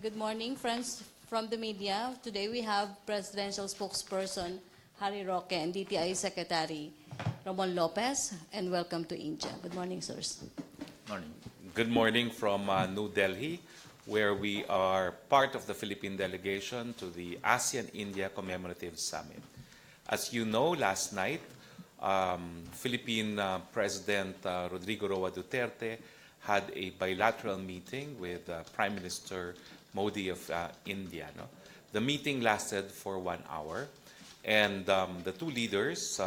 Good morning, friends from the media. Today we have Presidential Spokesperson Harry Roque and DTI Secretary Ramon Lopez, and welcome to India. Good morning, sirs. Morning. Good morning from New Delhi, where we are part of the Philippine delegation to the ASEAN-India Commemorative Summit. As you know, last night, Philippine President Rodrigo Roa Duterte had a bilateral meeting with Prime Minister Modi of India. No? The meeting lasted for 1 hour, and the two leaders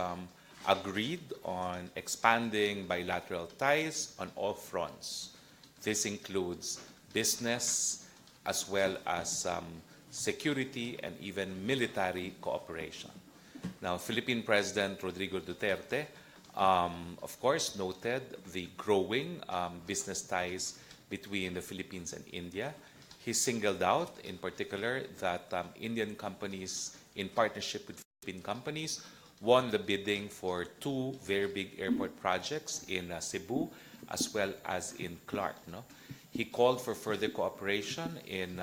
agreed on expanding bilateral ties on all fronts. This includes business as well as security and even military cooperation. Now, Philippine President Rodrigo Duterte, of course, noted the growing business ties between the Philippines and India. He singled out, in particular, that Indian companies, in partnership with Philippine companies, won the bidding for 2 very big airport projects in Cebu as well as in Clark. No? He called for further cooperation in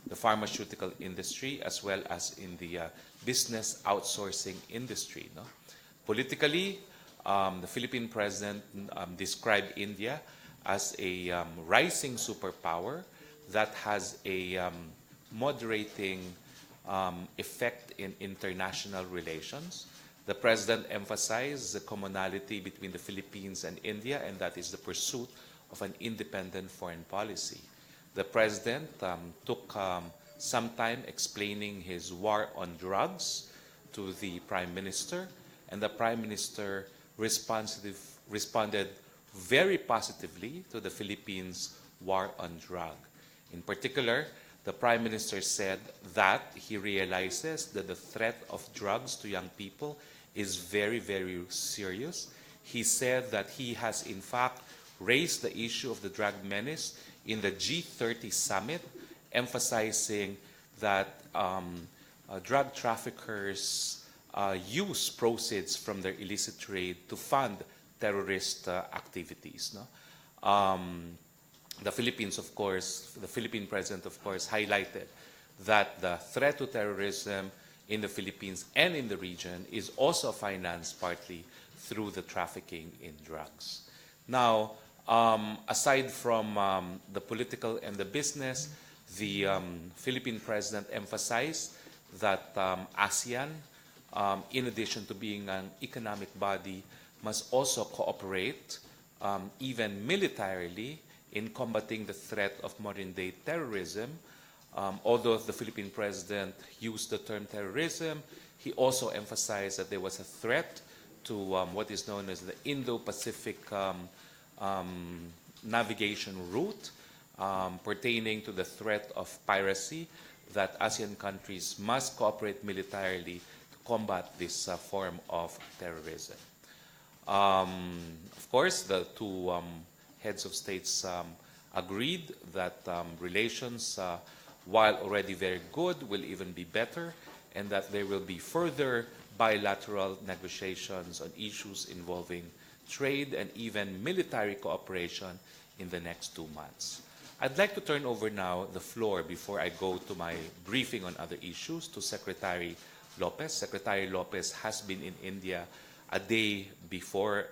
the pharmaceutical industry as well as in the business outsourcing industry. No? Politically, the Philippine president described India as a rising superpower that has a moderating effect in international relations. The president emphasized the commonality between the Philippines and India, and that is the pursuit of an independent foreign policy. The president took some time explaining his war on drugs to the prime minister, and the prime minister responded very positively to the Philippines' war on drug. In particular, the Prime Minister said that he realizes that the threat of drugs to young people is very, very serious. He said that he has, in fact, raised the issue of the drug menace in the G30 summit, emphasizing that drug traffickers use proceeds from their illicit trade to fund terrorist activities. No? The Philippines, of course, the Philippine president, of course, highlighted that the threat to terrorism in the Philippines and in the region is also financed partly through the trafficking in drugs. Now, aside from the political and the business, the Philippine president emphasized that ASEAN, in addition to being an economic body, must also cooperate, even militarily, in combating the threat of modern-day terrorism. Although the Philippine president used the term terrorism, he also emphasized that there was a threat to what is known as the Indo-Pacific navigation route, pertaining to the threat of piracy, that ASEAN countries must cooperate militarily to combat this form of terrorism. Of course, the two heads of states agreed that relations, while already very good, will even be better, and that there will be further bilateral negotiations on issues involving trade and even military cooperation in the next 2 months. I'd like to turn over now the floor, before I go to my briefing on other issues, to Secretary Lopez. Secretary Lopez has been in India a day before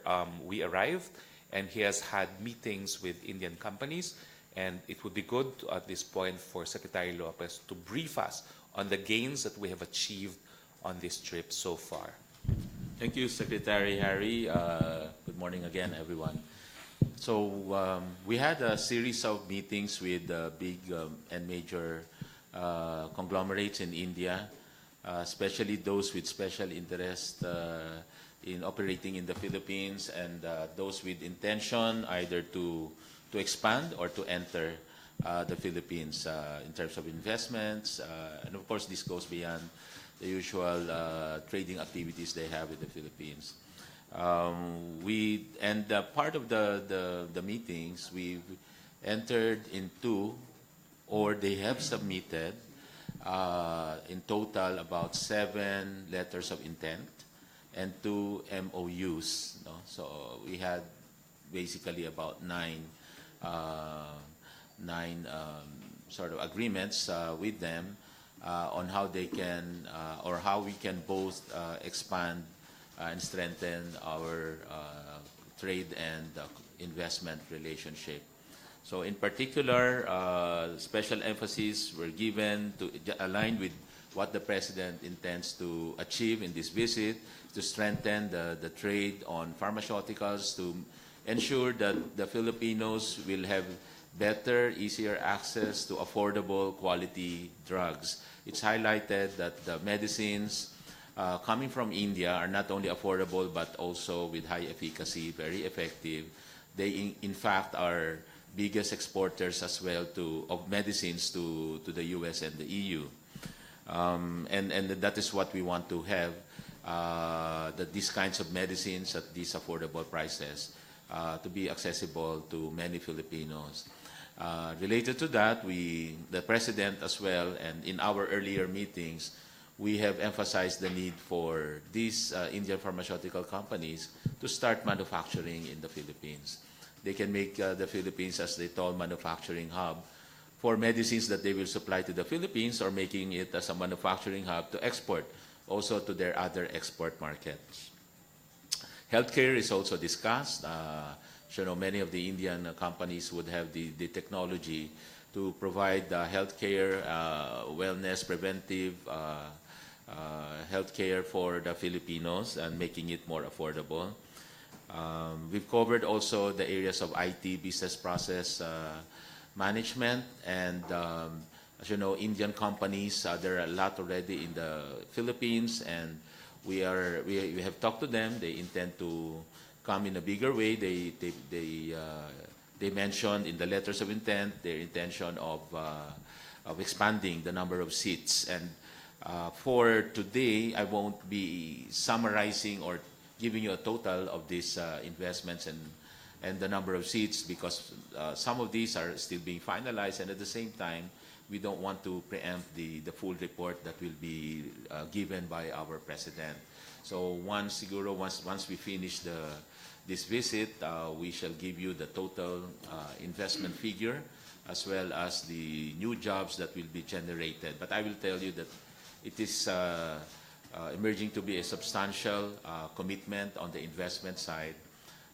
we arrived, and he has had meetings with Indian companies, and it would be good at this point for Secretary Lopez to brief us on the gains that we have achieved on this trip so far. Thank you, Secretary Harry. Good morning again, everyone. So we had a series of meetings with big and major conglomerates in India, especially those with special interest in operating in the Philippines, and those with intention either to expand or to enter the Philippines in terms of investments. And of course, this goes beyond the usual trading activities they have with the Philippines. Part of the meetings, we've entered into, or they have submitted, in total about 7 letters of intent and 2 MOUs. No? So we had basically about 9 sort of agreements with them on how they can or how we can both expand and strengthen our trade and investment relationship. So in particular, special emphasis were given to align with what the President intends to achieve in this visit, to strengthen the trade on pharmaceuticals, to ensure that the Filipinos will have better, easier access to affordable quality drugs. It's highlighted that the medicines coming from India are not only affordable but also with high efficacy, very effective. They in fact are biggest exporters as well of medicines to the US and the EU. And that is what we want to have, that these kinds of medicines at these affordable prices to be accessible to many Filipinos. Related to that, the President as well, and in our earlier meetings, we have emphasized the need for these Indian pharmaceutical companies to start manufacturing in the Philippines. They can make the Philippines, as they call, manufacturing hub for medicines that they will supply to the Philippines, or making it as a manufacturing hub to export also to their other export markets. Healthcare is also discussed. Many of the Indian companies would have the technology to provide healthcare, wellness, preventive healthcare for the Filipinos and making it more affordable. We've covered also the areas of IT, business process management, and as you know, Indian companies, there are a lot already in the Philippines, and we have talked to them. They intend to come in a bigger way. They mentioned in the letters of intent their intention of expanding the number of seats. And for today, I won't be summarizing or giving you a total of these investments and the number of seats, because some of these are still being finalized, and at the same time, we don't want to preempt the full report that will be given by our President. So once we finish this visit, we shall give you the total investment figure as well as the new jobs that will be generated. But I will tell you that it is emerging to be a substantial commitment on the investment side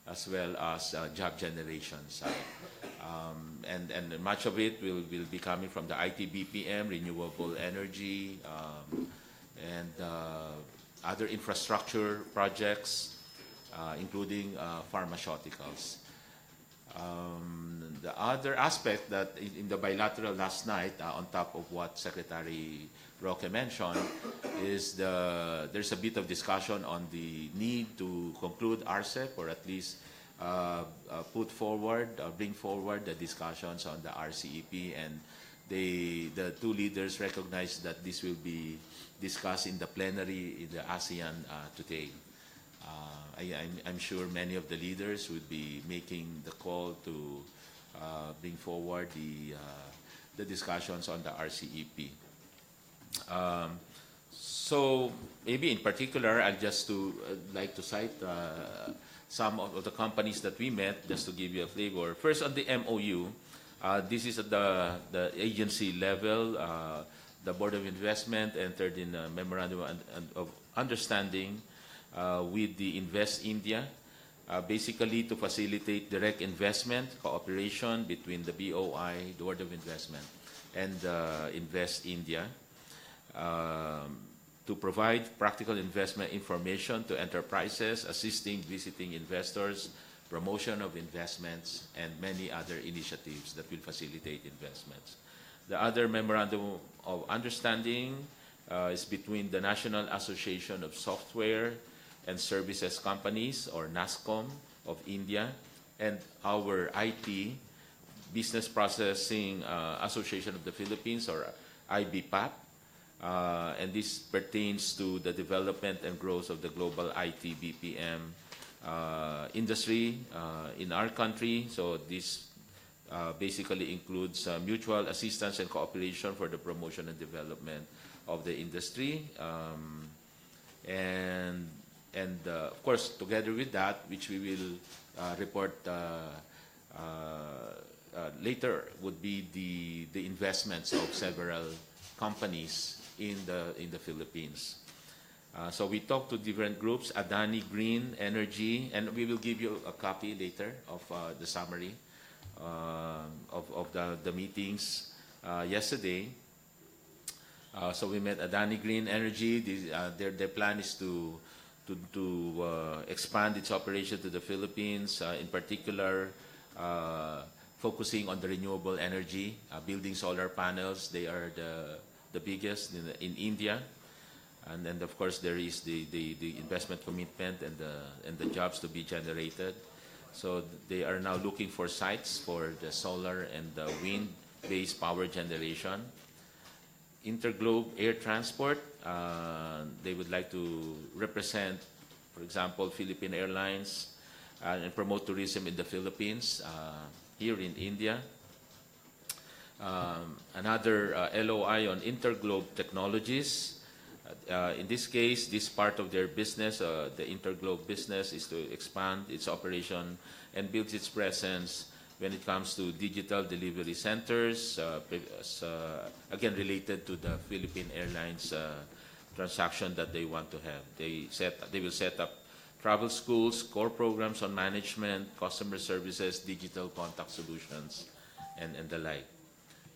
as well as job generation side. And much of it will be coming from the IT-BPM, renewable energy, and other infrastructure projects, including pharmaceuticals. The other aspect that in the bilateral last night, on top of what Secretary Roque mentioned, is there's a bit of discussion on the need to conclude RCEP, or at least bring forward the discussions on the RCEP, and the two leaders recognize that this will be discussed in the plenary in the ASEAN today. I'm sure many of the leaders would be making the call to bring forward the discussions on the RCEP. So maybe in particular, I'd just like to cite some of the companies that we met, just to give you a flavor. First, on the MOU, this is at the agency level. The Board of Investment entered in a memorandum of understanding with the Invest India, basically to facilitate direct investment cooperation between the BOI, the Board of Investment, and Invest India, to provide practical investment information to enterprises, assisting visiting investors, promotion of investments, and many other initiatives that will facilitate investments. The other memorandum of understanding is between the National Association of Software and Services Companies, or NASSCOM, of India, and our IT, Business Processing Association of the Philippines, or IBPAP. And this pertains to the development and growth of the global IT BPM industry in our country. So this basically includes mutual assistance and cooperation for the promotion and development of the industry. And of course, together with that, which we will report later would be the investments of several companies in the Philippines. So we talked to different groups, Adani Green Energy, and we will give you a copy later of the summary of the meetings yesterday. So we met Adani Green Energy. Their plan is to expand its operation to the Philippines, in particular focusing on the renewable energy, building solar panels. They are the biggest in India. And then, of course, there is the investment commitment and the jobs to be generated. So they are now looking for sites for the solar and the wind-based power generation. Interglobe Air Transport, they would like to represent, for example, Philippine Airlines and promote tourism in the Philippines, here in India. Another LOI on Interglobe Technologies. In this case, this part of their business, the Interglobe business, is to expand its operation and build its presence when it comes to digital delivery centers, again related to the Philippine Airlines transaction that they want to have. They will set up travel schools, core programs on management, customer services, digital contact solutions, and the like.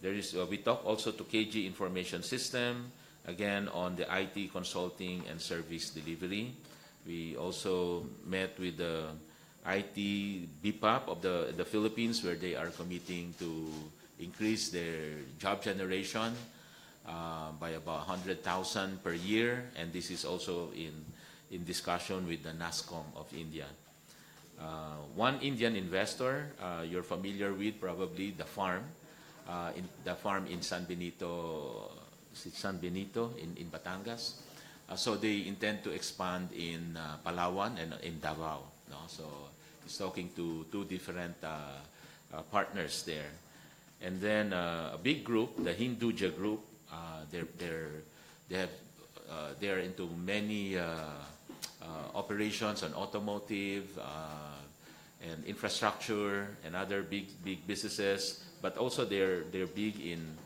We talk also to KG Information System, again on the IT consulting and service delivery. We also met with the IT BPAP of the Philippines, where they are committing to increase their job generation by about 100,000 per year, and this is also in discussion with the NASCOM of India. One Indian investor you're familiar with, probably the farm in San Benito. Is it San Benito in Batangas? So they intend to expand in Palawan and in Davao. No? So he's talking to two different partners there. And then a big group, the Hinduja Group, they're into many operations on automotive and infrastructure and other big businesses, but also they're big in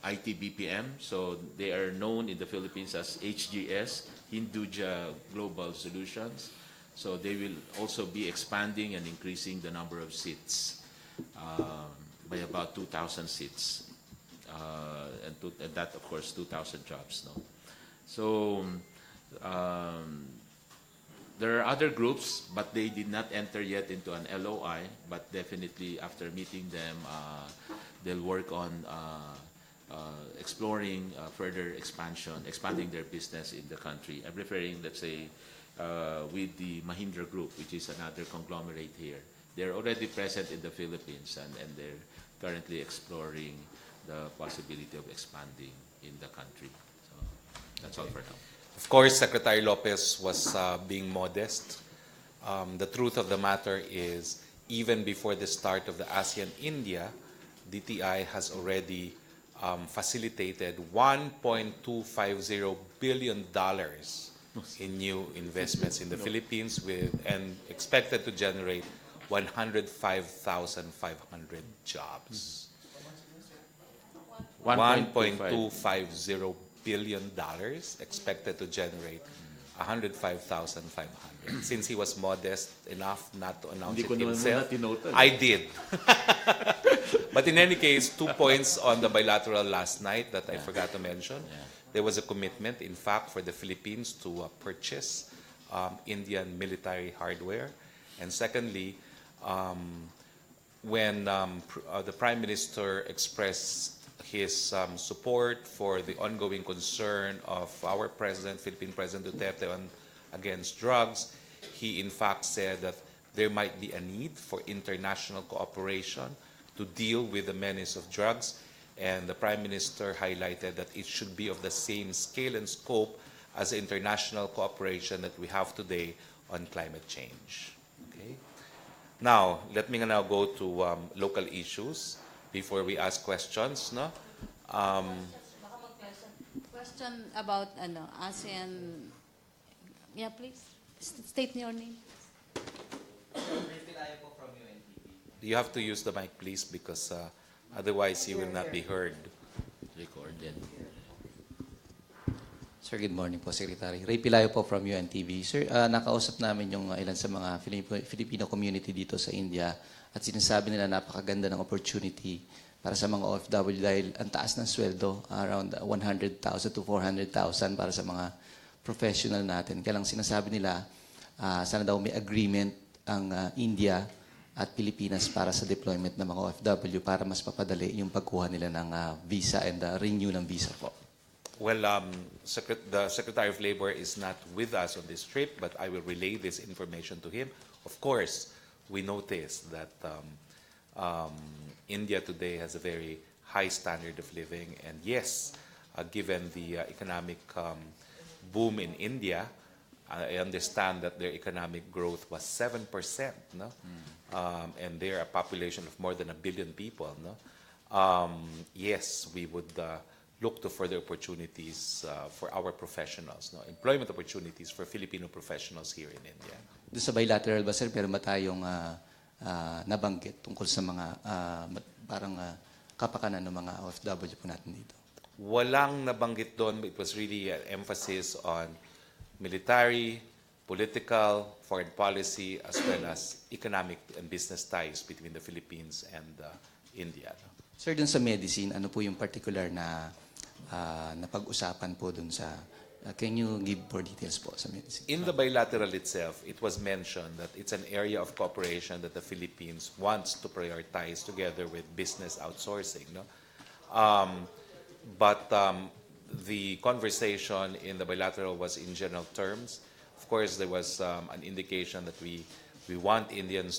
IT BPM. So they are known in the Philippines as HGS, Hinduja Global Solutions. So they will also be expanding and increasing the number of seats by about 2,000 seats. And that, of course, 2,000 jobs. No? So there are other groups, but they did not enter yet into an LOI, but definitely after meeting them, they'll work on exploring further expanding their business in the country. I'm referring, let's say, with the Mahindra Group, which is another conglomerate here. They're already present in the Philippines, and they're currently exploring the possibility of expanding in the country. So that's all for now. Of course, Secretary Lopez was being modest. The truth of the matter is, even before the start of the ASEAN-India, DTI has already facilitated $1.250 billion in new investments in the Philippines, and expected to generate 105,500 jobs. $1.250 billion expected to generate 105,500. Since he was modest enough not to announce it himself, I did. But in any case, 2 points on the bilateral last night that I forgot to mention. There was a commitment, in fact, for the Philippines to purchase Indian military hardware. And secondly, when the Prime Minister expressed his support for the ongoing concern of our president, Philippine President Duterte, against drugs, he in fact said that there might be a need for international cooperation to deal with the menace of drugs. And the Prime Minister highlighted that it should be of the same scale and scope as the international cooperation that we have today on climate change. Okay. Now, let me now go to local issues before we ask questions. No? Question about ASEAN. Please. State your name. The You have to use the mic, please, because otherwise you will not be heard. Recorded. Sir, good morning po, Secretary. Ray Pilayo po from UNTV. Sir, nakausap namin yung ilan sa mga Filipino community dito sa India at sinasabi nila napakaganda ng opportunity para sa mga OFW dahil ang taas ng sweldo, around 100,000 to 400,000 para sa mga professional natin. Kaya lang sinasabi nila, sana daw may agreement ang India at Pilipinas para sa deployment ng mga OFW para mas mapadali yung pagkuha nila ng visa and renew ng visa po. Well, the Secretary of Labor is not with us on this trip, but I will relay this information to him. Of course, we notice that India today has a very high standard of living, and yes, given the economic boom in India, I understand that their economic growth was 7%, no? And they're a population of more than 1 billion people, no? Yes, we would look to further opportunities for our professionals, no? Employment opportunities for Filipino professionals here in India. Doon sa bilateral ba, sir, pero ba tayong nabanggit tungkol sa mga parang kapakanan ng mga OFW po natin dito? Walang nabanggit doon. It was really an emphasis on military, political, foreign policy, as well as economic and business ties between the Philippines and India. No? Sir, dun sa medicine, ano po yung particular na napag-usapan po dun sa, can you give more details po sa medicine? In the bilateral itself, it was mentioned that it's an area of cooperation that the Philippines wants to prioritize together with business outsourcing. No? But the conversation in the bilateral was in general terms. Of course, there was an indication that we want Indian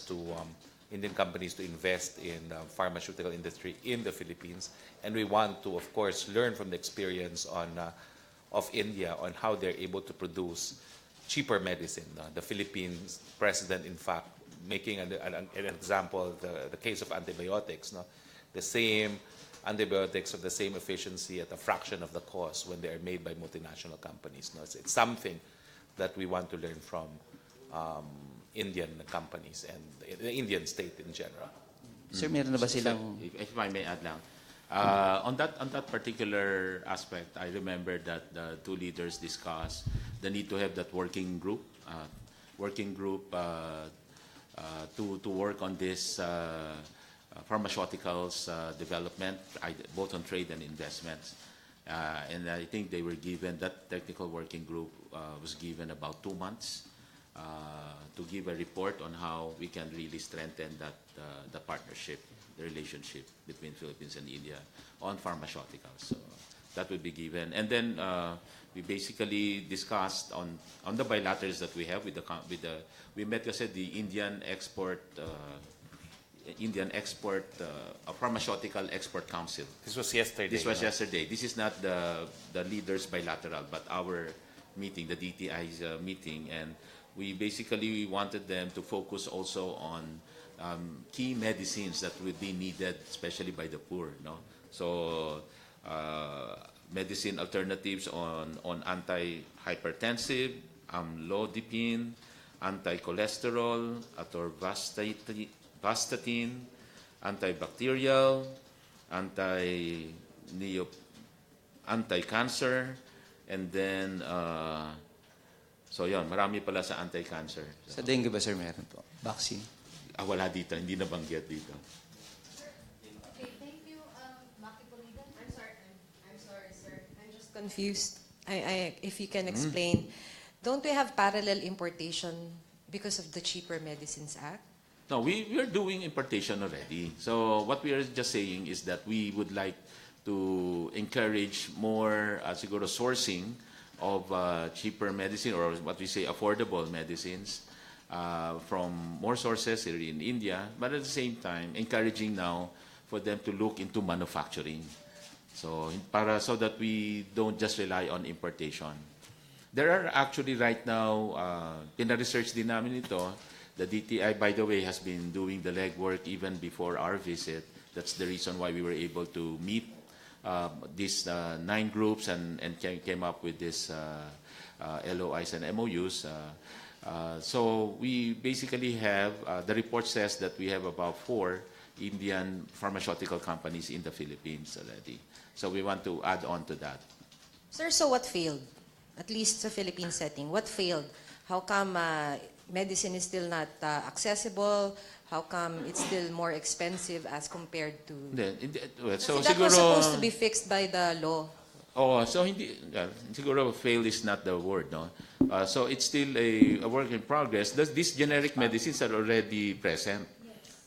companies to invest in the pharmaceutical industry in the Philippines, and we want to, of course, learn from the experience of India on how they're able to produce cheaper medicine. The Philippines president, in fact, making an example, the case of antibiotics. No? The same antibiotics of the same efficiency at a fraction of the cost when they are made by multinational companies. No? It's something that we want to learn from Indian companies and the Indian state in general. Sir, meron na ba silang... If I may add lang, on that particular aspect, I remember that the two leaders discussed the need to have that working group to work on this pharmaceuticals development, both on trade and investments. And I think they were given, that technical working group was given about 2 months to give a report on how we can really strengthen the partnership, the relationship between Philippines and India on pharmaceuticals. So that would be given. And then we basically discussed on the bilaterals that we have we met kasi the Indian Pharmaceutical Export Council. This was yesterday. This was yesterday. This is not the leaders bilateral, but our meeting, the DTI's meeting, and we basically wanted them to focus also on key medicines that would be needed, especially by the poor. No, so medicine alternatives on anti-hypertensive, amlodipine, anti-cholesterol, atorvastatin, antibacterial, anti-cancer, and then so yun, marami pala sa anti-cancer. Sa dengue ba, sir, meron po? Vaccine? Wala dito, hindi nabanggit dito. Okay, thank you. Maki Pulido. I'm sorry, sir. I'm just confused. If you can explain, don't we have parallel importation because of the Cheaper Medicines Act? No, we are doing importation already. So what we are just saying is that we would like to encourage more siguro sourcing of cheaper medicine, or what we say affordable medicines from more sources here in India, but at the same time encouraging now for them to look into manufacturing. So so that we don't just rely on importation. There are actually right now, pina-research din namin ito. The DTI, by the way, has been doing the legwork even before our visit. That's the reason why we were able to meet these 9 groups and came up with this LOIs and MOUs. So we basically have, the report says that we have about 4 Indian pharmaceutical companies in the Philippines already. So we want to add on to that. Sir, so what failed? At least sa Philippine setting, what failed? How come medicine is still not accessible? How come it's still more expensive as compared to... So that was siguro, supposed to be fixed by the law. oh, so hindi, siguro fail is not the word, no? So it's still a work in progress. These generic medicines are already present.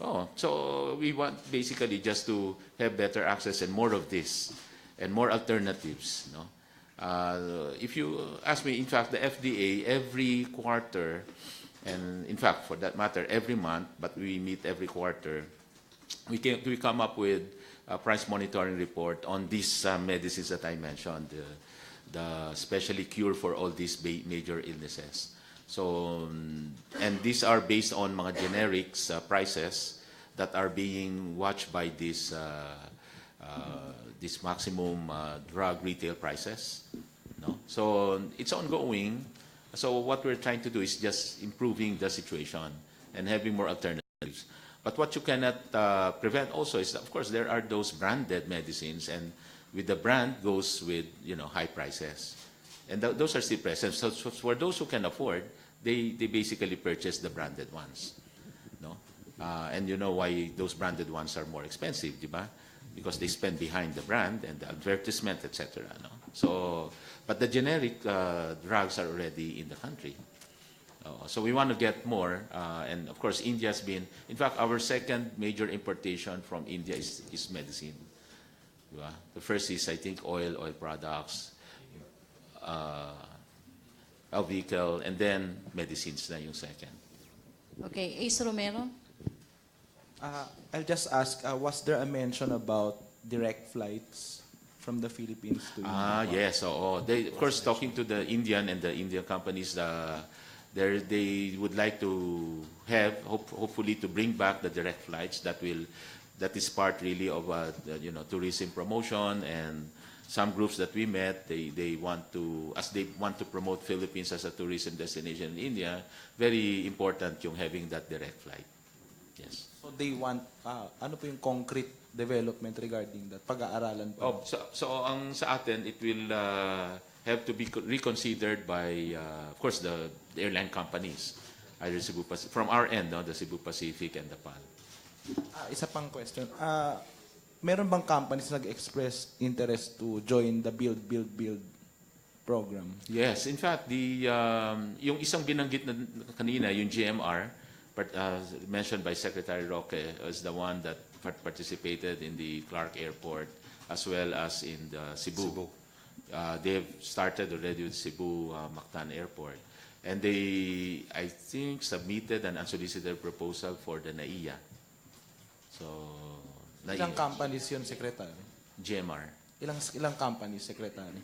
Oh, so we want basically just to have better access and more of this and more alternatives, no? If you ask me, in fact, the FDA every quarter, and in fact, for that matter, every month, but we meet every quarter, we come up with a price monitoring report on these medicines that I mentioned, the specially cure for all these major illnesses. So, and these are based on mga generics prices that are being watched by this maximum drug retail prices. No? So it's ongoing. So what we're trying to do is just improving the situation and having more alternatives. But what you cannot prevent also is, of course, there are those branded medicines, and with the brand goes with high prices, and those are still present. So for those who can afford, they basically purchase the branded ones, no? And you know why those branded ones are more expensive, di ba? Because they spend behind the brand and the advertisement, etc. No? So, but the generic drugs are already in the country. So we want to get more, and of course India has been, in fact, our second major importation from India is medicine. Diba? The first is, I think, oil products, a vehicle, and then medicines na yung second. Okay, Ace Romero. I'll just ask, was there a mention about direct flights from the Philippines to India? Yes. They, of course, talking to the Indian and the Indian companies, they would like to have, hopefully, to bring back the direct flights that is part really of tourism promotion, and some groups that we met, they want to promote Philippines as a tourism destination in India. Very important yung having that direct flight. Yes. So they want, ano po yung concrete development regarding that? Pag-aaralan pa? So ang sa atin, it will have to be reconsidered by, of course, the airline companies, either Cebu Pacific, from our end, no, the Cebu Pacific and the PAL. Isa pang question. Meron bang companies nag-express interest to join the Build program? Yes, in fact, yung isang binanggit na kanina, yung GMR, mentioned by Secretary Roque, is the one that participated in the Clark Airport as well as in the Cebu. They've started already with Cebu Mactan Airport. And they, I think, submitted an unsolicited proposal for the NAIA. So, Ilang companies yun, Secretary? GMR. Ilang companies, Secretary?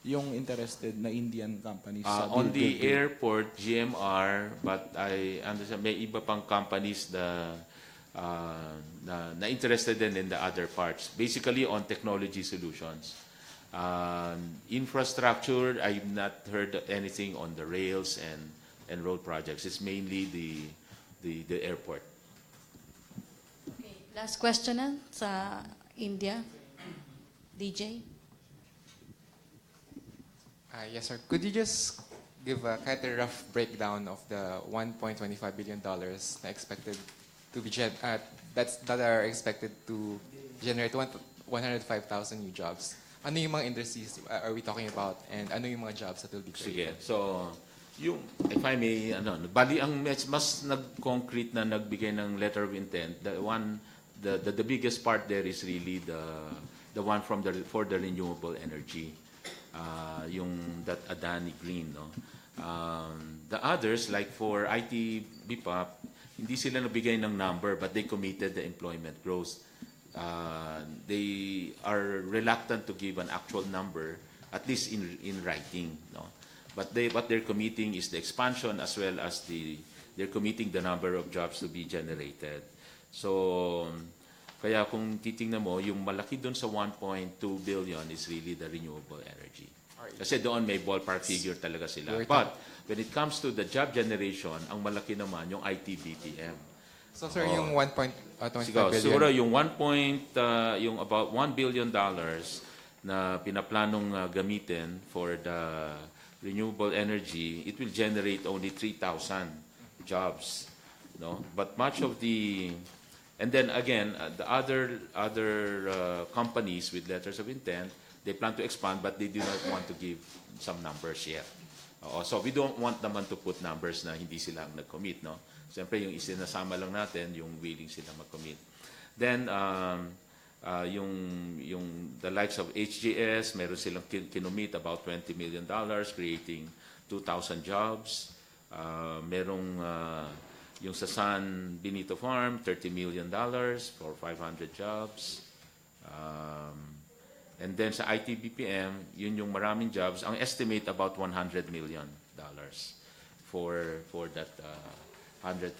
Yung interested na Indian companies sa On the Build. airport, GMR, but I understand may iba pang companies na interested din in the other parts. Basically on technology solutions. Infrastructure, I've not heard anything on the rails and road projects. It's mainly the airport. Okay, last question na sa India. DJ? Yes, sir. Could you just give a kind of rough breakdown of the $1.25 billion na expected to be that are expected to generate 105,000 new jobs? Ano yung mga industries are we talking about, and ano yung mga jobs that will be created? Sige. So, yung, if I may, bali ang mas nag-concrete na nagbigay ng letter of intent, the biggest part there is really the one for the renewable energy. Yung that Adani Green, no? The others, like for IT BPAP, hindi sila nabigay ng number, but they committed the employment growth. They are reluctant to give an actual number, at least in writing, no? But what they're committing is the expansion, as well as they're committing the number of jobs to be generated. So Kaya kung titingnan mo, yung malaki doon sa 1.2 billion is really the renewable energy. Kasi doon may ballpark figure talaga sila. But when it comes to the job generation, ang malaki naman yung IT-BPM. So sir, yung 1.25 Siguro, billion. siguro yung yung about $1 billion na pinaplanong gamitin for the renewable energy, it will generate only 3,000 jobs, no? But much of the, and then again, the other companies with letters of intent, they plan to expand, but they do not want to give some numbers yet. So we don't want naman to put numbers na hindi sila nag-commit, no? Siyempre, yung isinasama lang natin, yung willing sila mag-commit. Then, the likes of HGS, meron silang kinomit about $20 million, creating 2,000 jobs. Merong yung sa San Benito Farm, $30 million for 500 jobs. And then sa IT-BPM, yun yung maraming jobs. Ang estimate about $100 million for that 100,000.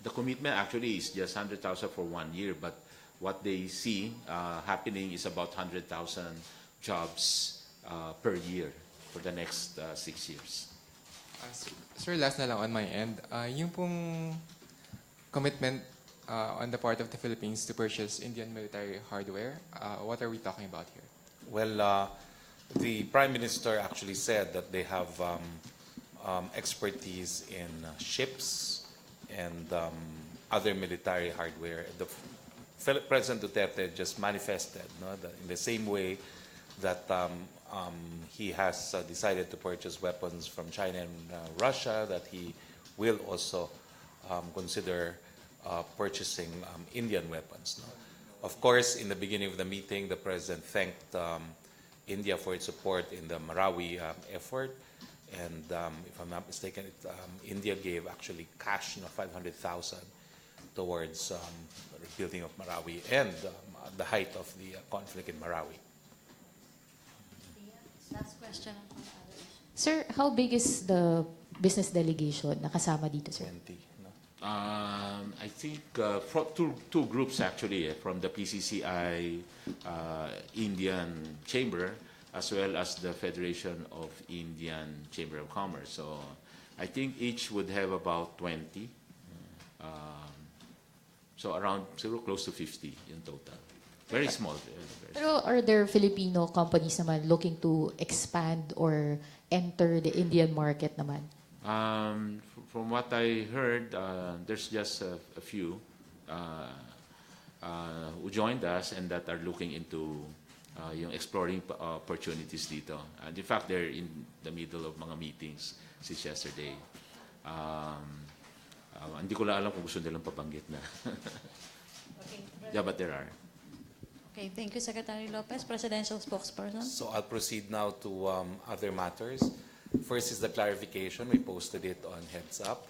The commitment actually is just 100,000 for 1 year, but what they see happening is about 100,000 jobs per year for the next 6 years. Sir, last na lang on my end. Yung pong commitment on the part of the Philippines to purchase Indian military hardware, what are we talking about here? Well, the Prime Minister actually said that they have expertise in ships and other military hardware. President Duterte just manifested, no, that in the same way that he has decided to purchase weapons from China and Russia, that he will also consider purchasing Indian weapons. No? Of course, in the beginning of the meeting, the President thanked India for its support in the Marawi effort. And if I'm not mistaken, India gave actually cash, 500,000 towards rebuilding of Marawi and the height of the conflict in Marawi. Last question. Sir, how big is the business delegation na kasama dito, sir? 20, no? I think from two groups actually, from the PCCI Indian Chamber as well as the Federation of Indian Chamber of Commerce. So I think each would have about 20. So around close to 50 in total. Very small. Very Pero are there Filipino companies naman looking to expand or enter the Indian market naman? From what I heard, there's just a few who joined us and that are looking into yung exploring opportunities dito. And in fact, they're in the middle of mga meetings since yesterday. Hindi ko lang alam kung gusto nilang pabanggit na. Yeah, but there are. Okay, thank you, Secretary Lopez. Presidential spokesperson. So I'll proceed now to other matters. First is the clarification. We posted it on Heads Up.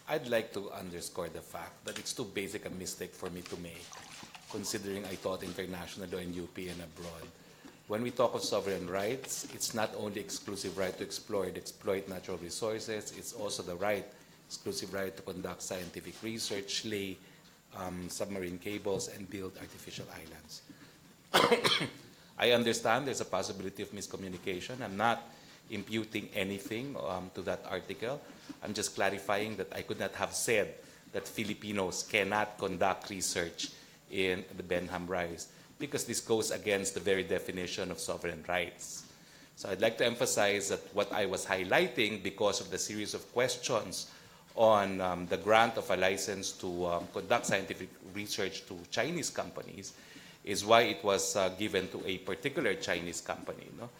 I'd like to underscore the fact that it's too basic a mistake for me to make, considering I taught international law in UP and abroad. When we talk of sovereign rights, it's not only exclusive right to explore and exploit natural resources, it's also the exclusive right to conduct scientific research, lay submarine cables, and build artificial islands. I understand there's a possibility of miscommunication. I'm not imputing anything to that article. I'm just clarifying that I could not have said that Filipinos cannot conduct research in the Benham Rise, because this goes against the very definition of sovereign rights. So I'd like to emphasize that what I was highlighting, because of the series of questions on the grant of a license to conduct scientific research to Chinese companies, is why it was given to a particular Chinese company. No?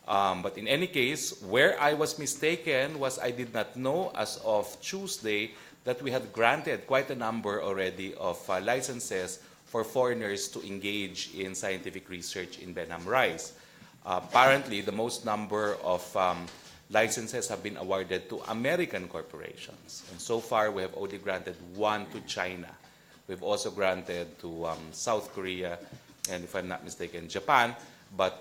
But in any case, where I was mistaken was I did not know as of Tuesday that we had granted quite a number already of licenses for foreigners to engage in scientific research in Benham Rise. Apparently, the most number of licenses have been awarded to American corporations. And so far, we have only granted one to China. We've also granted to South Korea, and if I'm not mistaken, Japan. But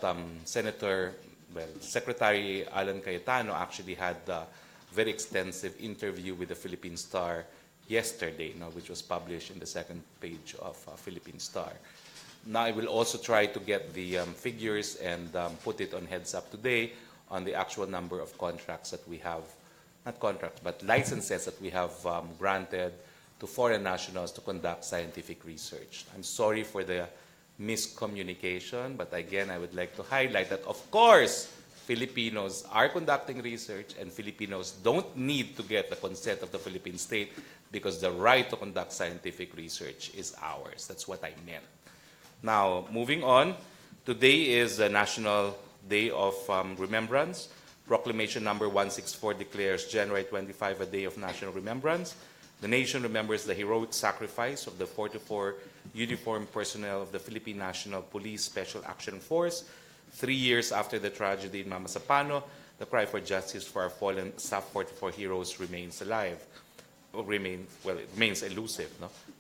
Secretary Alan Cayetano actually had a very extensive interview with the Philippine Star yesterday, which was published in the second page of Philippine Star. Now I will also try to get the figures and put it on Heads Up today on the actual number of contracts that we have, not contracts, but licenses that we have granted to foreign nationals to conduct scientific research. I'm sorry for the miscommunication, but again, I would like to highlight that, of course, Filipinos are conducting research, and Filipinos don't need to get the consent of the Philippine state because the right to conduct scientific research is ours. That's what I meant. Now, moving on, today is the National Day of Remembrance. Proclamation number 164 declares January 25 a day of national remembrance. The nation remembers the heroic sacrifice of the 44 uniformed personnel of the Philippine National Police Special Action Force. 3 years after the tragedy in Mamasapano, the cry for justice for our fallen SAF 44 heroes remains alive. It remains elusive.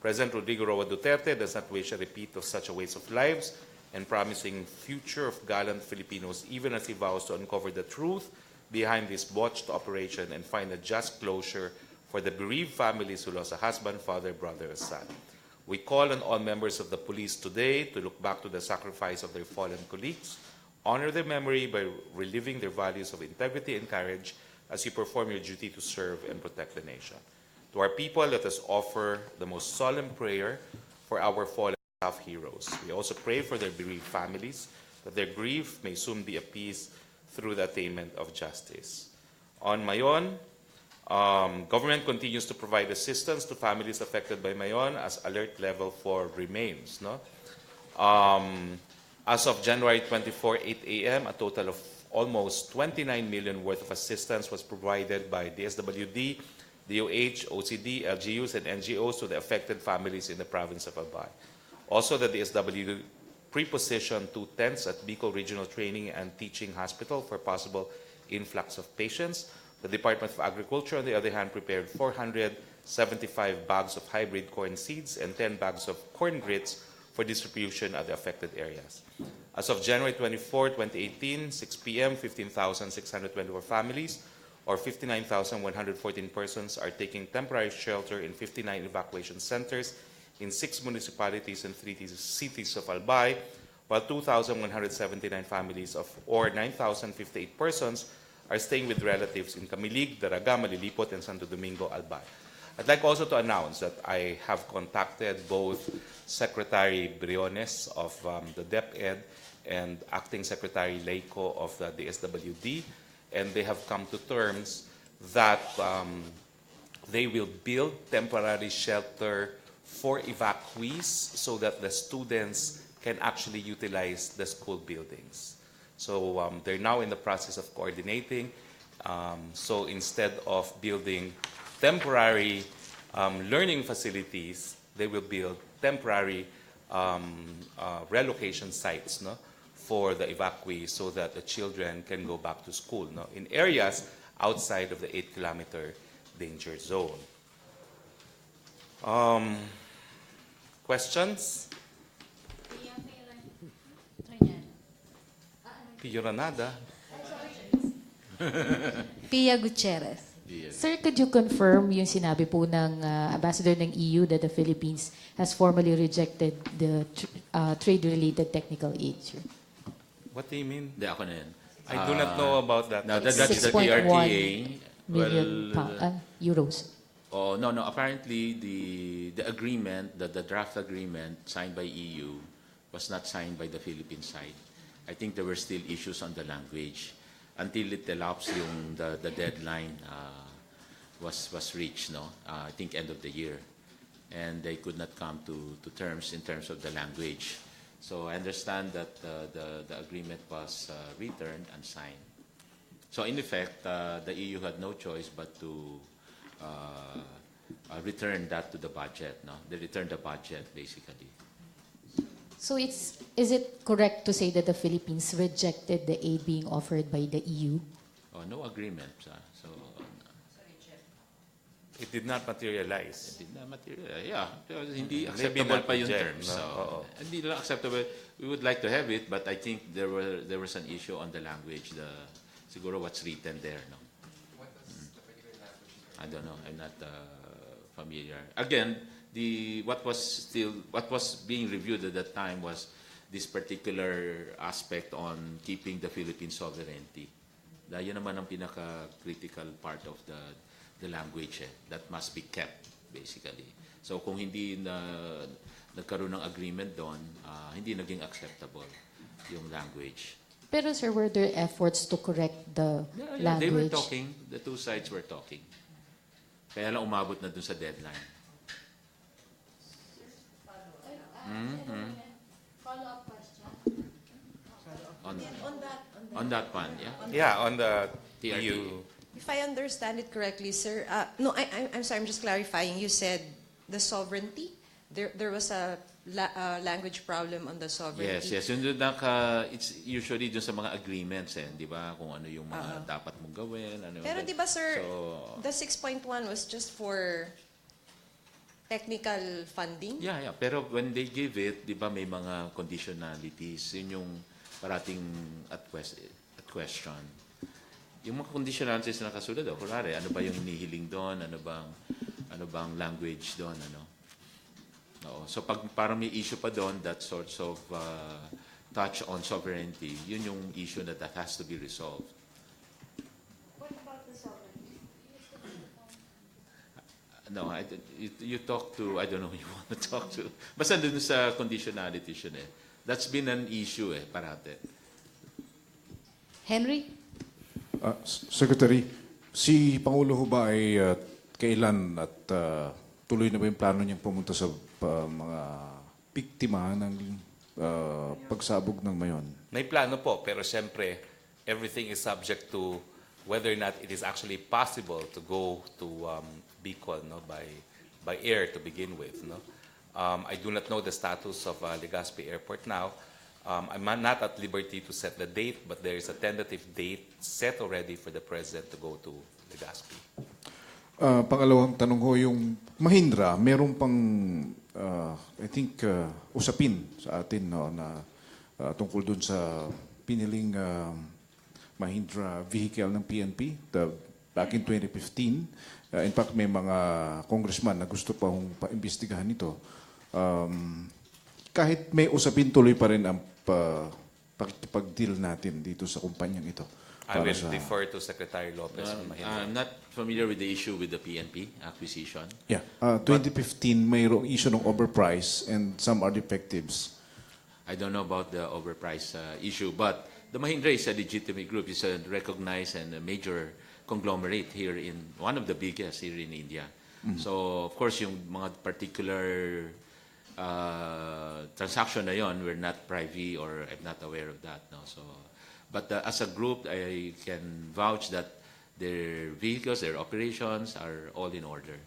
President Rodrigo Roa Duterte does not wish a repeat of such a waste of lives and promising future of gallant Filipinos, even as he vows to uncover the truth behind this botched operation and find a just closure for the bereaved families who lost a husband, father, brother, or son. We call on all members of the police today to look back to the sacrifice of their fallen colleagues, honor their memory by reliving their values of integrity and courage as you perform your duty to serve and protect the nation. To our people, let us offer the most solemn prayer for our fallen SAF heroes. We also pray for their bereaved families, that their grief may soon be appeased through the attainment of justice. On Mayon, government continues to provide assistance to families affected by Mayon as alert level 4 remains. As of January 24, 8 a.m., a total of almost 29 million worth of assistance was provided by DSWD, DOH, OCD, LGUs, and NGOs to the affected families in the province of Albay. Also, the DSWD pre-positioned 2 tents at Bicol Regional Training and Teaching Hospital for possible influx of patients. The Department of Agriculture, on the other hand, prepared 475 bags of hybrid corn seeds and 10 bags of corn grits for distribution at the affected areas. As of January 24, 2018, 6 p.m., 15,624 families, or 59,114 persons, are taking temporary shelter in 59 evacuation centers in 6 municipalities and 3 cities of Albay, while 2,179 families or 9,058 persons are staying with relatives in Camilig, Daraga, Malilipot, and Santo Domingo, Albay. I'd like also to announce that I have contacted both Secretary Briones of the DepEd and Acting Secretary Leico of the DSWD, and they have come to terms that they will build temporary shelter for evacuees so that the students can actually utilize the school buildings. So they're now in the process of coordinating. So instead of building temporary learning facilities, they will build temporary relocation sites for the evacuees so that the children can go back to school in areas outside of the 8-kilometer danger zone. Questions? Pio Ranada. Pia Gutierrez. Sir, could you confirm yung sinabi po ng ambassador ng EU that the Philippines has formally rejected the trade-related technical aid, sir? What do you mean? Hindi, ako na yan. I do not know about that. Now, that's the 6.1 TRTA. million euros. Oh, no. Apparently, the agreement, the draft agreement signed by EU was not signed by the Philippine side. I think there were still issues on the language until it elapsed the deadline was reached, I think end of the year. And they could not come to terms in terms of the language. So I understand that the agreement was returned and signed. So in effect, the EU had no choice but to return that to the budget. They returned the budget, basically. So is it correct to say that the Philippines rejected the aid being offered by the EU? Oh, no agreement. So It did not materialize. Hindi na material. Yeah, hindi Maybe acceptable not pa yung reject, terms. no? So, Oo. hindi lang acceptable. We would like to have it, but I think there was an issue on the language. Siguro what's written there, no? What was the particular language? I don't know. I'm not familiar. Again, what was being reviewed at that time was this particular aspect on keeping the Philippine sovereignty. Dahil yun naman ang pinaka-critical part of the language that must be kept, basically. So kung hindi nagkaroon ng agreement doon, hindi naging acceptable yung language. Pero sir, were there efforts to correct the Yeah, they were language? talking. The two sides were talking. Kaya lang umabot na doon sa deadline. Follow-up question. On that one, yeah. Yeah, on the TRT. EU. If I understand it correctly, sir, no, I'm sorry, I'm just clarifying. You said the sovereignty. There was a language problem on the sovereignty. Yes. It's usually dun sa mga agreements, di ba? Kung ano yung mga dapat mong gawin. Ano Pero di ba, sir, So, the 6.1 was just for technical funding? yeah. Pero when they give it, di ba may mga conditionalities. Yun yung parating at question. Yung mga conditionalities na nakasulat, kunwari, ano ba yung hinihiling doon? Ano bang language doon? Ano? Oo. So pag parang may issue pa doon, that sorts of touch on sovereignty, yun yung issue that has to be resolved. What about the sovereignty? No, you talk to, I don't know who you want to talk to. Basta dun sa conditionality yun eh. That's been an issue parate. Henry? Secretary, si Pangulo ho ba ay kailan at tuloy na ba yung plano niyang pumunta sa mga biktima ng pagsabog ng Mayon? May plano po, pero siyempre, everything is subject to whether or not it is actually possible to go to Bicol, no, by air to begin with. No? I do not know the status of Legazpi Airport now. I'm not at liberty to set the date, but there is a tentative date set already for the President to go to Legazpi. Pangalawang tanong ho, yung Mahindra, meron pang, I think, usapin sa atin no, na tungkol dun sa piniling Mahindra vehicle ng PNP back in 2015. In fact, may mga congressman na gusto pa hong paimbestigahan ito. Kahit may usapin, tuloy pa rin ang pag-deal natin dito sa kumpanyang ito. I will defer to Secretary Lopez. I'm not familiar with the issue with the PNP acquisition. Yeah. 2015, mayroong issue ng overprice and some are defectives. I don't know about the overpriced issue, but the Mahindra is a legitimate group. It's a recognized and a major conglomerate here in, one of the biggest here in India. So, of course, yung mga particular transaction na yon, we're not privy or I'm not aware of that. No? So, but as a group, I can vouch that their vehicles, their operations are all in order.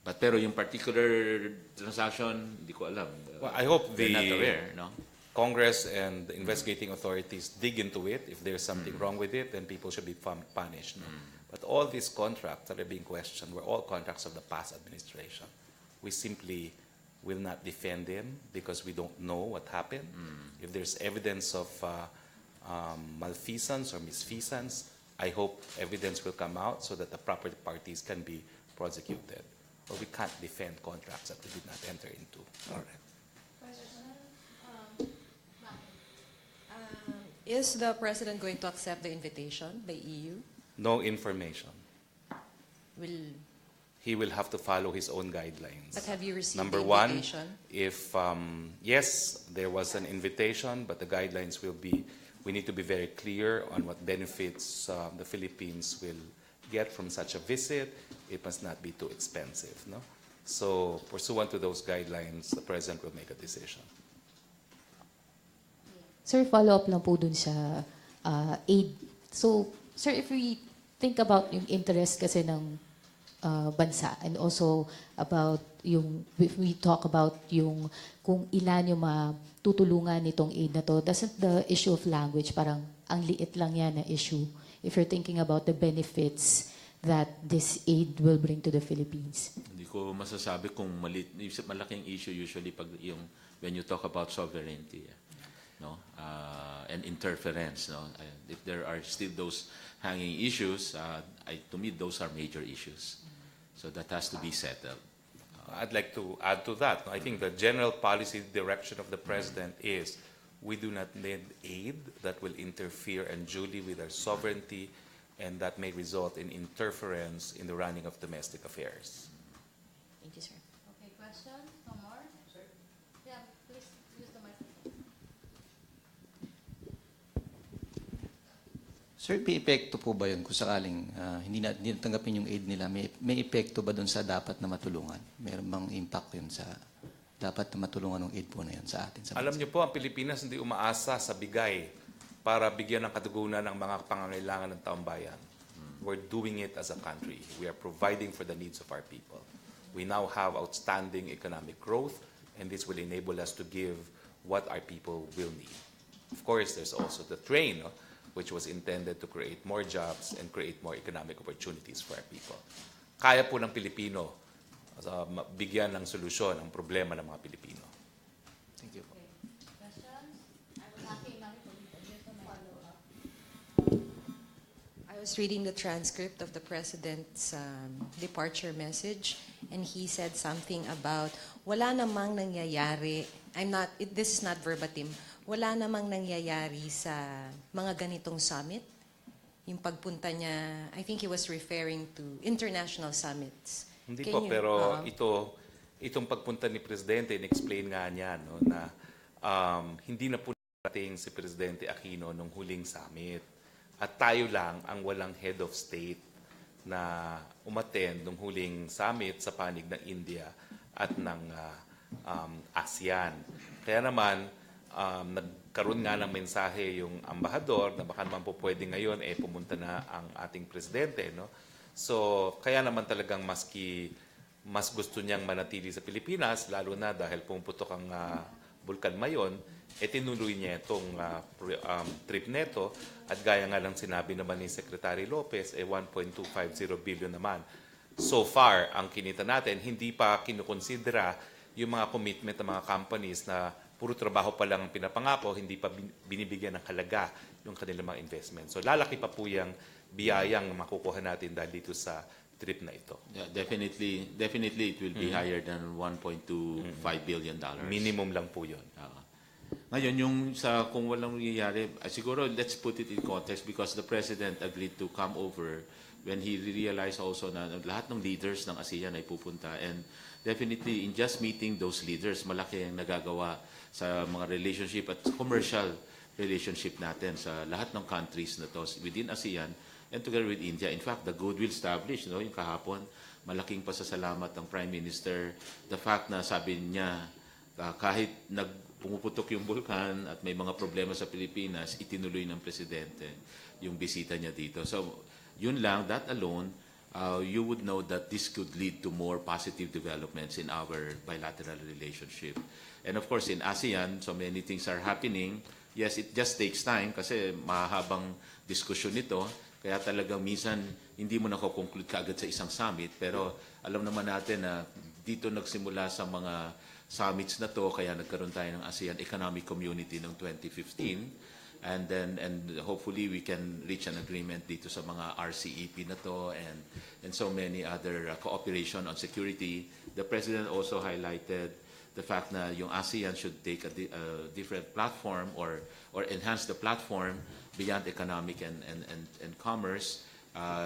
But pero yung particular transaction, hindi ko alam. Well, I hope we're not the aware, no? Congress and the investigating authorities dig into it. If there's something wrong with it, then people should be punished. No? But all these contracts that are being questioned were all contracts of the past administration. We simply will not defend them because we don't know what happened. If there's evidence of malfeasance or misfeasance, I hope evidence will come out so that the proper parties can be prosecuted. But we can't defend contracts that we did not enter into. All right. Is the President going to accept the invitation by EU? No information. Will, He will have to follow his own guidelines. but have you received Number the one, invitation? if, yes, there was an invitation, but the guidelines will be, we need to be very clear on what benefits the Philippines will get from such a visit. It must not be too expensive. No? So, pursuant to those guidelines, the President will make a decision. Sir, follow-up lang po dun sa aid. So, sir, if we think about yung interest kasi ng bansa and also about yung, if we talk about yung kung ilan yung matutulungan nitong aid na to, doesn't the issue of language, parang ang liit lang yan na issue if you're thinking about the benefits that this aid will bring to the Philippines? Hindi ko masasabi kung malaking issue usually pag yung when you talk about sovereignty, no, and interference, no. If there are still those hanging issues, to me those are major issues. So that has to be settled. I'd like to add to that. I think the general policy direction of the president is we do not need aid that will interfere unduly with our sovereignty and that may result in interference in the running of domestic affairs. Thank you, sir. Okay, question? No more? Yeah, please use the microphone. Sir, may epekto po ba yun kung sakaling hindi natanggapin yung aid nila? May epekto ba doon sa dapat na matulungan? Meron bang impact yun sa dapat na matulungan ng aid po na yun sa atin? Sa Alam niyo po, ang Pilipinas hindi umaasa sa bigay para bigyan ng katugunan ng mga pangangailangan ng taong bayan. We're doing it as a country. We are providing for the needs of our people. We now have outstanding economic growth, and this will enable us to give what our people will need. Of course, there's also the train, no, which was intended to create more jobs and create more economic opportunities for our people. Kaya po ng Pilipino bigyan ng solusyon ang problema ng mga Pilipino. Thank you. Questions? I was asking Mami for just a follow-up. I was reading the transcript of the president's departure message, and he said something about wala namang nangyayari. This is not verbatim. Wala namang nangyayari sa mga ganitong summit. Yung pagpunta niya, I think he was referring to international summits. Hindi Can po, you, pero itong pagpunta ni Presidente, in-explain nga niya no, na hindi na po narating si Presidente Aquino nung huling summit. At tayo lang ang walang head of state na umattend nung huling summit sa panig ng India at ng ASEAN. Kaya naman, nagkaroon nga ng mensahe yung ambahador na baka naman po pwede ngayon pumunta na ang ating Presidente. No? So, kaya naman talagang mas gusto niyang manatili sa Pilipinas, lalo na dahil pumuputok ang Bulkan Mayon, tinuloy niya itong trip neto at gaya nga lang sinabi naman ni Secretary Lopez, 1.250 billion naman. So far, ang kinita natin, hindi pa kinukonsidera yung mga commitment ng mga companies na puro trabaho pa lang ang pinapangako, hindi pa binibigyan ng halaga yung kanilang mga investment. So lalaki pa po yung biyayang makukuha natin dahil dito sa trip na ito. Yeah, definitely it will be higher than 1.25 billion dollars. Minimum lang po yun. Ngayon, yung kung walang nangyayari, siguro let's put it in context because the President agreed to come over when he realized also na lahat ng leaders ng ASEAN ay pupunta. And definitely, in just meeting those leaders, malaki ang nagagawa sa mga relationship at commercial relationship natin sa lahat ng countries na to within ASEAN and together with India. In fact, the goodwill established, no, yung kahapon, malaking pasasalamat ng Prime Minister. The fact na sabi niya, kahit pumuputok yung bulkan at may mga problema sa Pilipinas, itinuloy ng Presidente yung bisita niya dito. So, yun lang, that alone, you would know that this could lead to more positive developments in our bilateral relationship. And of course, in ASEAN, so many things are happening. Yes, it just takes time kasi mahabang diskusyon nito. Kaya talagang minsan, hindi mo nakoconclude kaagad sa isang summit. Pero alam naman natin na dito nagsimula sa mga summits na to, kaya nagkaroon tayo ng ASEAN Economic Community noong 2015. And hopefully we can reach an agreement dito sa mga RCEP na to and so many other cooperation on security. The President also highlighted the fact na yung ASEAN should take a different platform or enhance the platform beyond economic and commerce.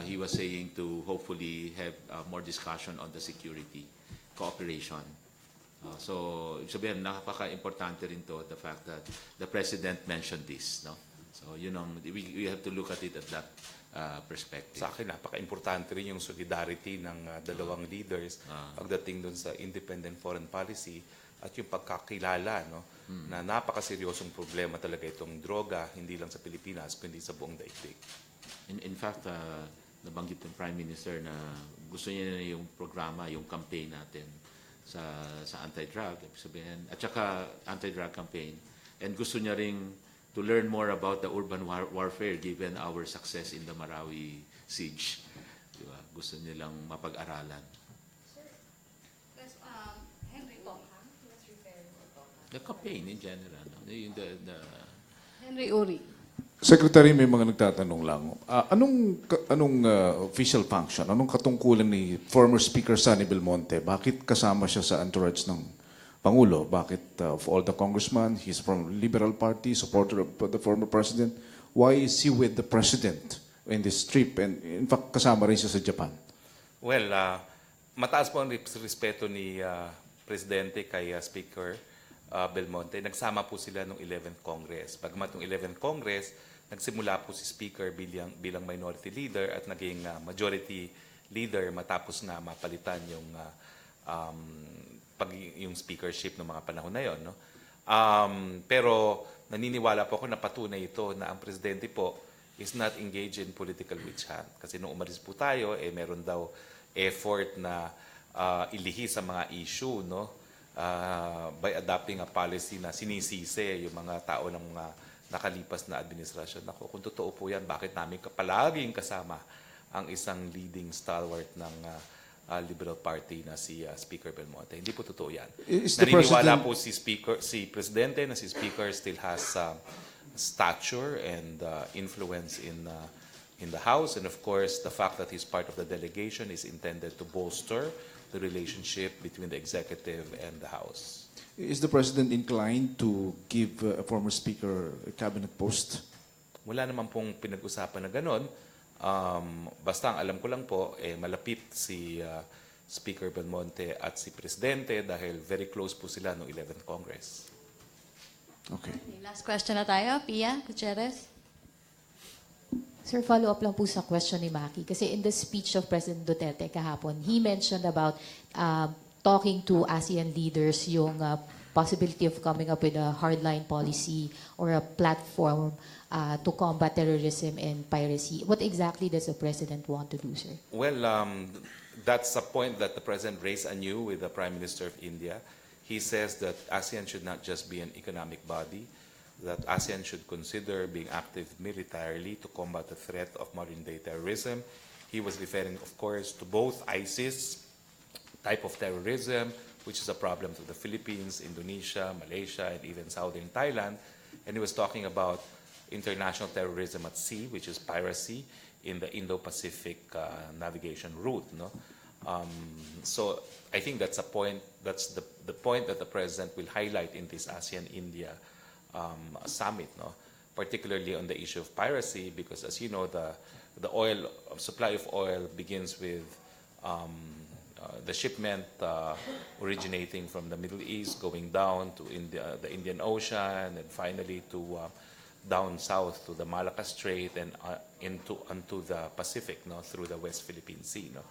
He was saying to hopefully have more discussion on the security cooperation. So, sabihin, napaka-importante rin to, the fact that the President mentioned this. No? So, we have to look at it at that perspective. Sa akin, napaka-importante rin yung solidarity ng dalawang leaders pagdating dun sa independent foreign policy at yung pagkakilala no, na napakaseryosong problema talaga itong droga, hindi lang sa Pilipinas, kundi sa buong daigdig. In fact, nabanggit ng Prime Minister na gusto niya na yung programa, yung campaign natin sa anti-drug, sabihin, at saka anti-drug campaign. And gusto niya ring to learn more about the urban warfare given our success in the Marawi siege. Diba? Gusto nilang mapag-aralan. Henry po. The campaign in general. No? Henry Uri. Secretary, may mga nagtatanong lang. Anong official function, anong katungkulan ni former Speaker Sonny Belmonte? Bakit kasama siya sa entourage ng Pangulo? Bakit of all the congressmen, he's from Liberal Party, supporter of the former president. Why is he with the president in this trip? And in fact, kasama rin siya sa Japan. Well, mataas po ang respeto ni Presidente kay Speaker Belmonte. Nagsama po sila noong 11th Congress. Pagmat ng 11th Congress, nagsimula po si Speaker bilang minority leader at naging majority leader matapos nga mapalitan yung speakership ng mga panahon na yon. No? Pero naniniwala po ako na patunay ito na ang presidente po is not engaged in political witch hunt. Kasi nung umalis po tayo, meron daw effort na ilihis sa mga issue, no? By adopting a policy na sinisisi yung mga tao ng mga nakalipas na administrasyon. Ako, kung totoo po yan, bakit namin palaging kasama ang isang leading stalwart ng Liberal Party na si Speaker Belmonte? Hindi po totoo yan. Is the Naniniwala President- po si Presidente na si Speaker still has stature and influence in the House. And of course, the fact that he's part of the delegation is intended to bolster the relationship between the executive and the House. Is the President inclined to give a former Speaker a cabinet post? Wala naman pong pinag-usapan na ganon. Basta ang alam ko lang po, malapit si Speaker Belmonte at si Presidente dahil very close po sila noong 11th Congress. Okay. Last question na tayo. Pia Gutierrez. Sir, follow-up lang po sa question ni Maki. Kasi in the speech of President Duterte kahapon, he mentioned about talking to ASEAN leaders yung possibility of coming up with a hardline policy or a platform to combat terrorism and piracy. What exactly does the President want to do, sir? Well, that's a point that the President raised anew with the Prime Minister of India. He says that ASEAN should not just be an economic body, that ASEAN should consider being active militarily to combat the threat of modern-day terrorism. He was referring, of course, to both ISIS type of terrorism, which is a problem to the Philippines, Indonesia, Malaysia, and even southern Thailand. And he was talking about international terrorism at sea, which is piracy in the Indo-Pacific navigation route. No? So I think that's a point. That's the point that the President will highlight in this ASEAN-India summit, no? Particularly on the issue of piracy, because as you know, the oil supply of oil begins with the shipment originating from the Middle East, going down to the Indian Ocean, and finally to down south to the Malacca Strait and onto the Pacific, no, through the West Philippine Sea. No?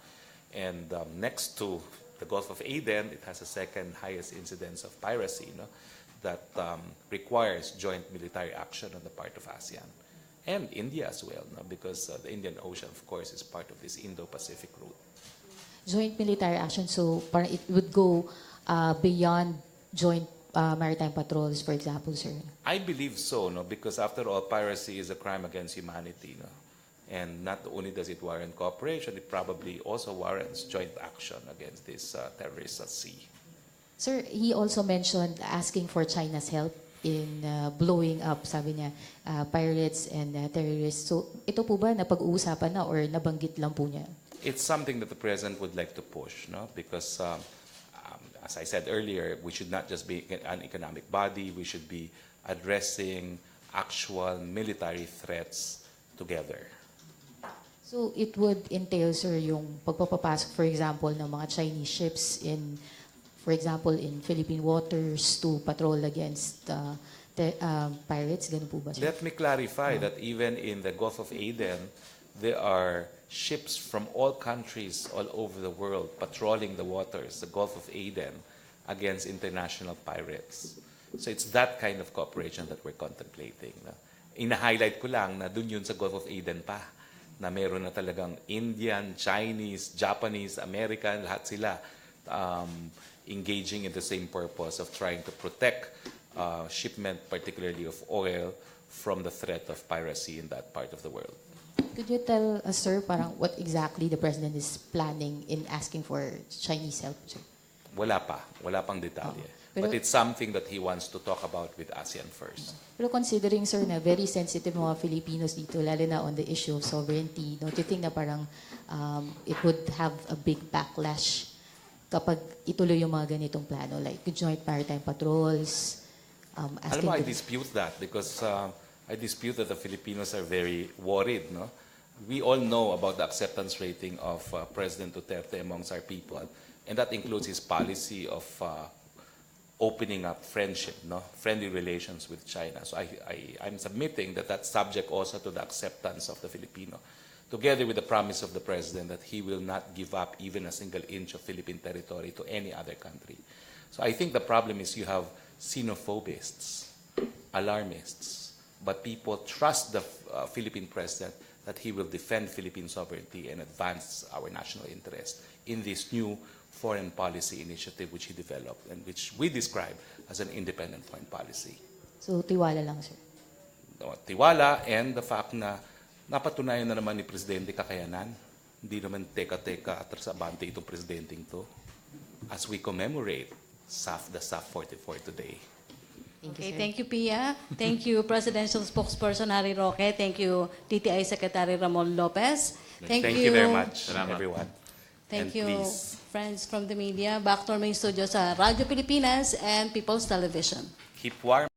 And next to the Gulf of Aden, it has the second highest incidence of piracy, no? That requires joint military action on the part of ASEAN and India as well, no? Because the Indian Ocean, of course, is part of this Indo-Pacific route. Joint military action, so parang it would go beyond joint maritime patrols, for example, sir? I believe so, no? Because after all, piracy is a crime against humanity, no? And not only does it warrant cooperation, it probably also warrants joint action against these terrorists at sea. Sir, he also mentioned asking for China's help in blowing up, sabi niya, pirates and terrorists. So ito po ba napag-uusapan na or nabanggit lang po niya? It's something that the President would like to push, no? Because as I said earlier, we should not just be an economic body, we should be addressing actual military threats together. So it would entail, sir, yung pagpapapasok, for example, ng mga Chinese ships in, for example, in Philippine waters to patrol against pirates, ganun po ba, sir? Let me clarify that even in the Gulf of Aden, there are ships from all countries all over the world patrolling the waters, the Gulf of Aden, against international pirates. So it's that kind of cooperation that we're contemplating. No? Ina-highlight ko lang na dun yun sa Gulf of Aden pa, na meron na talagang Indian, Chinese, Japanese, American, lahat sila engaging in the same purpose of trying to protect shipment, particularly of oil, from the threat of piracy in that part of the world. Could you tell us, sir, parang what exactly the President is planning in asking for Chinese help, sir? Wala pa. Wala pang detalye. But it's something that he wants to talk about with ASEAN first. Pero considering, sir, na very sensitive mga Filipinos dito, lalo na on the issue of sovereignty, don't you think na parang it would have a big backlash kapag ituloy yung mga ganitong plano, like joint maritime patrols, Alam asking mo, I the- dispute that because I dispute that the Filipinos are very worried. No, we all know about the acceptance rating of President Duterte amongst our people, and that includes his policy of opening up friendship, no, friendly relations with China. So I'm submitting that that's subject also to the acceptance of the Filipino, together with the promise of the president that he will not give up even a single inch of Philippine territory to any other country. So I think the problem is you have xenophobists, alarmists, but people trust the Philippine president that he will defend Philippine sovereignty and advance our national interest in this new foreign policy initiative which he developed and which we describe as an independent foreign policy. So, tiwala lang, sir. No, tiwala and the fact na napatunayan na naman ni Presidente kakayanan. Hindi naman teka-teka atras abante itong presidenteng to as we commemorate the SAF 44 today. Okay, thank you, Pia. Thank you, Presidential Spokesperson Harry Roque. Thank you, DTI Secretary Ramon Lopez. Thank you very much, everyone. Thank And you, please, friends from the media. Back to our main studio sa Radyo Pilipinas and People's Television. keep warm.